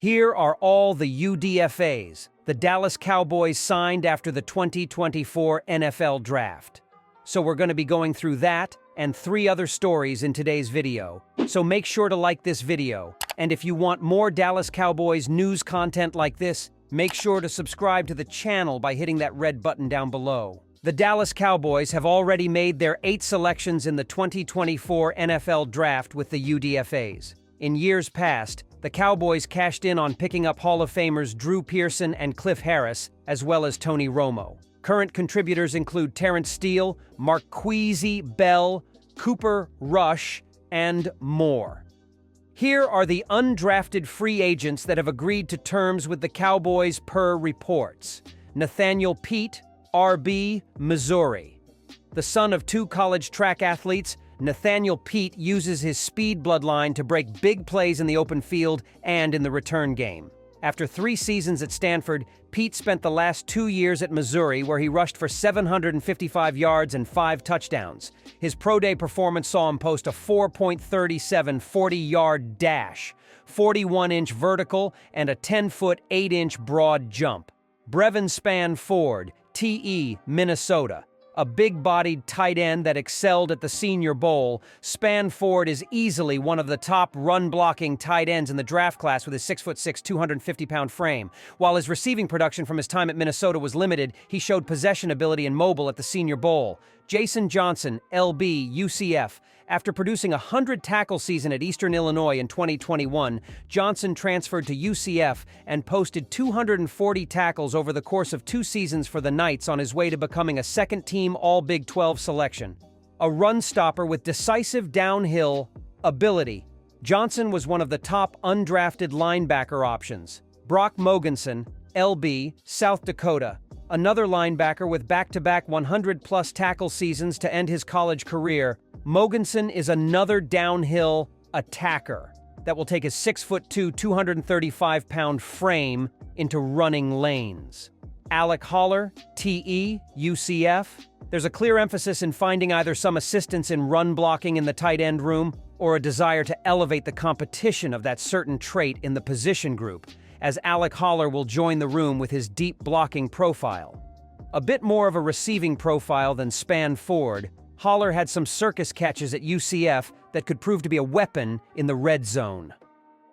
Here are all the UDFAs the Dallas Cowboys signed after the 2024 NFL Draft. So we're going to be going through that and 3 other stories in today's video. So make sure to like this video. And if you want more Dallas Cowboys news content like this, make sure to subscribe to the channel by hitting that red button down below. The Dallas Cowboys have already made their 8 selections in the 2024 NFL Draft with the UDFAs. In years past, the Cowboys cashed in on picking up Hall of Famers Drew Pearson and Cliff Harris, as well as Tony Romo. Current contributors include Terrence Steele, Marquise Bell, Cooper Rush, and more. Here are the undrafted free agents that have agreed to terms with the Cowboys per reports. Nathaniel Pete, RB, Missouri. The son of 2 college track athletes, Nathaniel Pete uses his speed bloodline to break big plays in the open field and in the return game. After 3 seasons at Stanford, Pete spent the last 2 years at Missouri, where he rushed for 755 yards and 5 touchdowns. His pro day performance saw him post a 4.37 40-yard dash, 41-inch vertical, and a 10-foot 8-inch broad jump. Brevin Spann-Ford, TE, Minnesota. A big-bodied tight end that excelled at the Senior Bowl, Spann-Ford is easily one of the top run-blocking tight ends in the draft class with his 6'6", 250-pound frame. While his receiving production from his time at Minnesota was limited, he showed possession ability and mobile at the Senior Bowl. Jason Johnson, LB, UCF. After producing a 100-tackle season at Eastern Illinois in 2021, Johnson transferred to UCF and posted 240 tackles over the course of 2 seasons for the Knights on his way to becoming a second-team All-Big 12 selection. A run-stopper with decisive downhill ability, Johnson was one of the top undrafted linebacker options. Brock Mogensen, LB, South Dakota. Another linebacker with back-to-back 100-plus tackle seasons to end his college career, Mogensen is another downhill attacker that will take his 6'2", 235-pound frame into running lanes. Alec Holler, TE, UCF. There's a clear emphasis in finding either some assistance in run blocking in the tight end room or a desire to elevate the competition of that certain trait in the position group, as Alec Holler will join the room with his deep blocking profile. A bit more of a receiving profile than Spann-Ford, Holler had some circus catches at UCF that could prove to be a weapon in the red zone.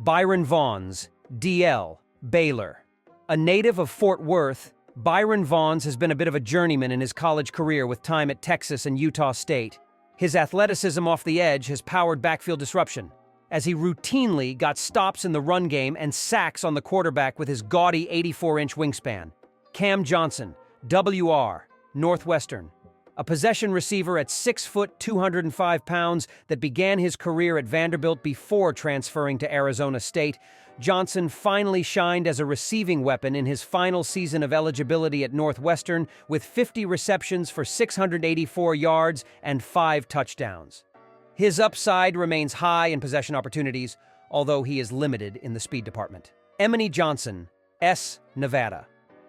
Byron Vaughns, DL, Baylor. A native of Fort Worth, Byron Vaughns has been a bit of a journeyman in his college career with time at Texas and Utah State. His athleticism off the edge has powered backfield disruption, as he routinely got stops in the run game and sacks on the quarterback with his gaudy 84-inch wingspan. Cam Johnson, WR, Northwestern. A possession receiver at 6 foot 205 pounds that began his career at Vanderbilt before transferring to Arizona State, Johnson finally shined as a receiving weapon in his final season of eligibility at Northwestern with 50 receptions for 684 yards and 5 touchdowns. His upside remains high in possession opportunities, although he is limited in the speed department. Emini Johnson, S, Nevada.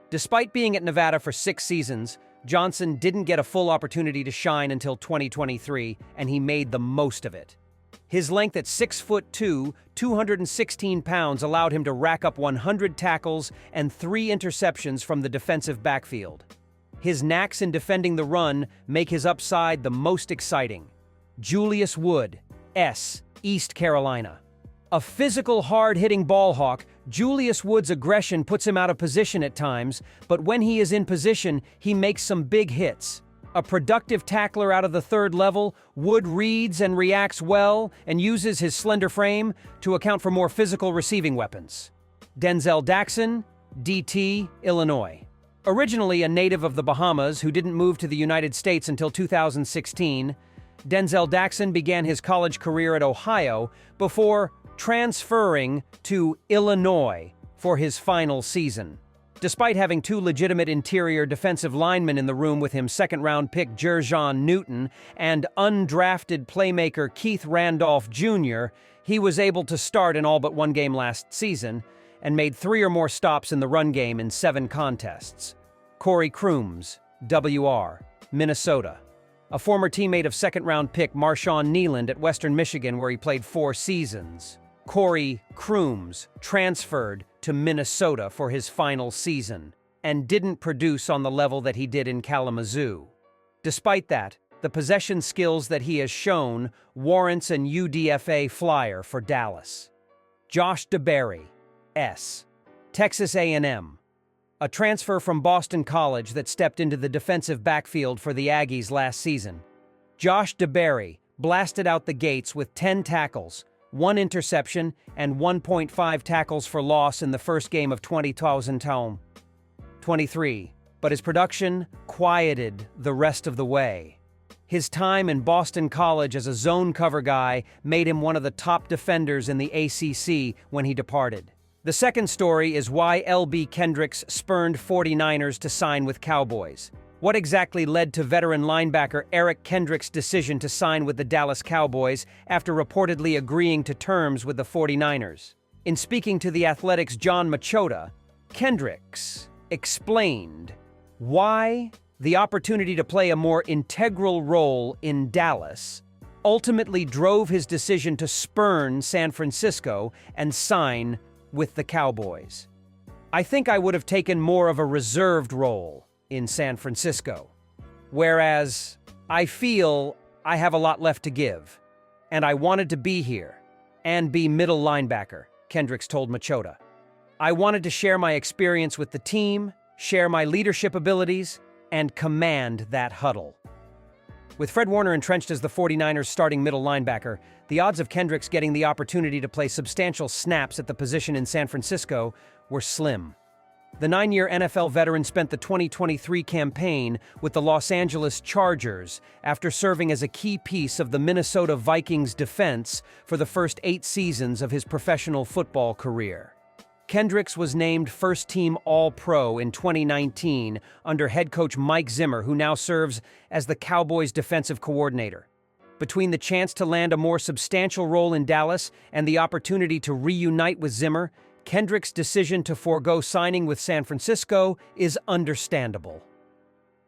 Despite being at Nevada for 6 seasons, Johnson didn't get a full opportunity to shine until 2023, and he made the most of it. His length at 6'2", 216 pounds allowed him to rack up 100 tackles and 3 interceptions from the defensive backfield. His knacks in defending the run make his upside the most exciting. Julius Wood, S, East Carolina. A physical, hard-hitting ball hawk, Julius Wood's aggression puts him out of position at times, but when he is in position, he makes some big hits. A productive tackler out of the 3rd level, Wood reads and reacts well and uses his slender frame to account for more physical receiving weapons. Denzel Daxon, DT, Illinois. Originally a native of the Bahamas who didn't move to the United States until 2016, Denzel Daxon began his college career at Ohio before transferring to Illinois for his final season. Despite having 2 legitimate interior defensive linemen in the room with him, 2nd-round pick Jer'Jon Newton and undrafted playmaker Keith Randolph Jr., he was able to start in all but 1 game last season and made 3 or more stops in the run game in 7 contests. Corey Crooms, WR, Minnesota. A former teammate of 2nd-round pick Marshawn Kneeland at Western Michigan, where he played 4 seasons. Corey Crooms transferred to Minnesota for his final season and didn't produce on the level that he did in Kalamazoo. Despite that, the possession skills that he has shown warrants an UDFA flyer for Dallas. Josh DeBerry, S. Texas A&M. A transfer from Boston College that stepped into the defensive backfield for the Aggies last season. Josh DeBerry blasted out the gates with 10 tackles, 1 interception, and 1.5 tackles for loss in the first game of 2023, but his production quieted the rest of the way. His time in Boston College as a zone cover guy made him one of the top defenders in the ACC when he departed. The second story is why LB Kendricks spurned 49ers to sign with Cowboys. What exactly led to veteran linebacker Eric Kendricks' decision to sign with the Dallas Cowboys after reportedly agreeing to terms with the 49ers? In speaking to The Athletic's John Machota, Kendricks explained why the opportunity to play a more integral role in Dallas ultimately drove his decision to spurn San Francisco and sign with the Cowboys. I think I would have taken more of a reserved role in San Francisco, whereas I feel I have a lot left to give, and I wanted to be here and be middle linebacker, Kendricks told Machota. I wanted to share my experience with the team, share my leadership abilities, and command that huddle. With Fred Warner entrenched as the 49ers' starting middle linebacker, the odds of Kendricks getting the opportunity to play substantial snaps at the position in San Francisco were slim. The 9-year NFL veteran spent the 2023 campaign with the Los Angeles Chargers after serving as a key piece of the Minnesota Vikings defense for the first 8 seasons of his professional football career. Kendricks was named first-team All-Pro in 2019 under head coach Mike Zimmer, who now serves as the Cowboys' defensive coordinator. Between the chance to land a more substantial role in Dallas and the opportunity to reunite with Zimmer, Kendricks' decision to forego signing with San Francisco is understandable.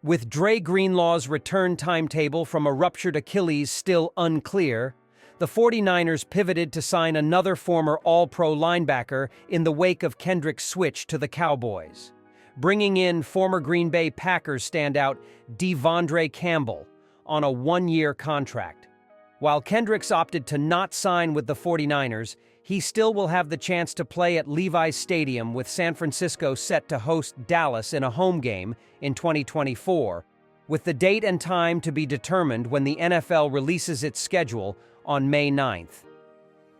With Dre Greenlaw's return timetable from a ruptured Achilles still unclear, the 49ers pivoted to sign another former All-Pro linebacker in the wake of Kendricks' switch to the Cowboys, bringing in former Green Bay Packers standout Devondre Campbell on a 1-year contract. While Kendricks opted to not sign with the 49ers, he still will have the chance to play at Levi's Stadium, with San Francisco set to host Dallas in a home game in 2024, with the date and time to be determined when the NFL releases its schedule on May 9th.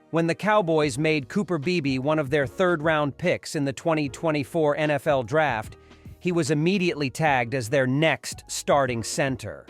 When the Cowboys made Cooper Beebe one of their third-round picks in the 2024 NFL Draft, he was immediately tagged as their next starting center.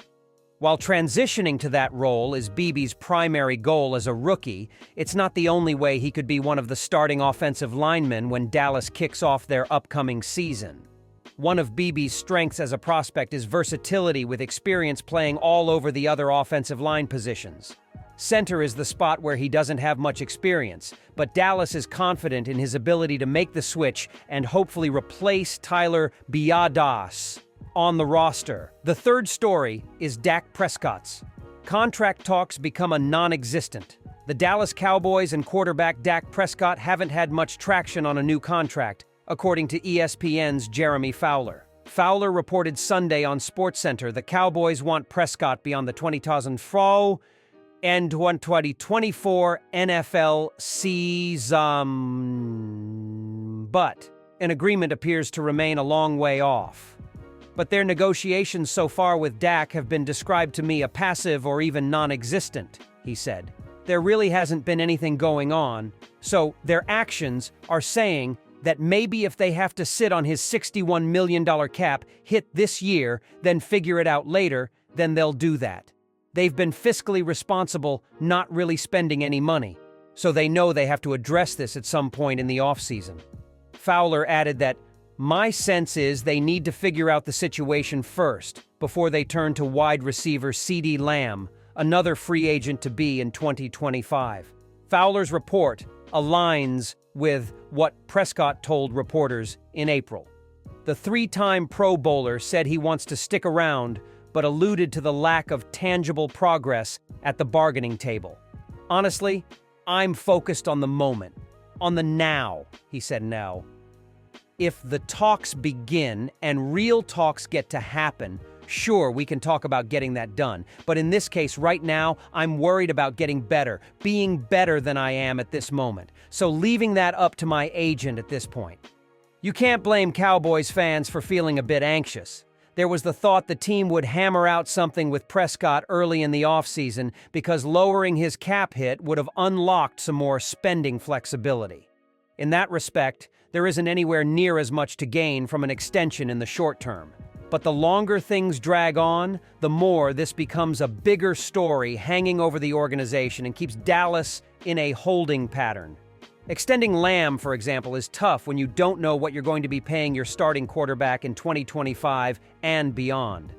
While transitioning to that role is Beebe's primary goal as a rookie, it's not the only way he could be one of the starting offensive linemen when Dallas kicks off their upcoming season. One of Beebe's strengths as a prospect is versatility, with experience playing all over the other offensive line positions. Center is the spot where he doesn't have much experience, but Dallas is confident in his ability to make the switch and hopefully replace Tyler Biadasz on the roster. The third story is Dak Prescott's. Contract talks become a non-existent. The Dallas Cowboys and quarterback Dak Prescott haven't had much traction on a new contract, according to ESPN's Jeremy Fowler. Fowler reported Sunday on SportsCenter the Cowboys want Prescott beyond the 2024 and 2024 NFL season, but an agreement appears to remain a long way off. But their negotiations so far with Dak have been described to me a passive or even non-existent, he said. There really hasn't been anything going on, so their actions are saying that maybe if they have to sit on his $61 million cap hit this year, then figure it out later, then they'll do that. They've been fiscally responsible, not really spending any money, so they know they have to address this at some point in the offseason. Fowler added that, "My sense is they need to figure out the situation first, before they turn to wide receiver CeeDee Lamb, another free agent to be in 2025. Fowler's report aligns with what Prescott told reporters in April. The 3-time Pro Bowler said he wants to stick around, but alluded to the lack of tangible progress at the bargaining table. Honestly, I'm focused on the moment, on the now, he said no. If the talks begin and real talks get to happen, sure, we can talk about getting that done. But in this case, right now, I'm worried about getting better, being better than I am at this moment. So leaving that up to my agent at this point. You can't blame Cowboys fans for feeling a bit anxious. There was the thought the team would hammer out something with Prescott early in the offseason because lowering his cap hit would have unlocked some more spending flexibility. In that respect, there isn't anywhere near as much to gain from an extension in the short term. But the longer things drag on, the more this becomes a bigger story hanging over the organization and keeps Dallas in a holding pattern. Extending Lamb, for example, is tough when you don't know what you're going to be paying your starting quarterback in 2025 and beyond.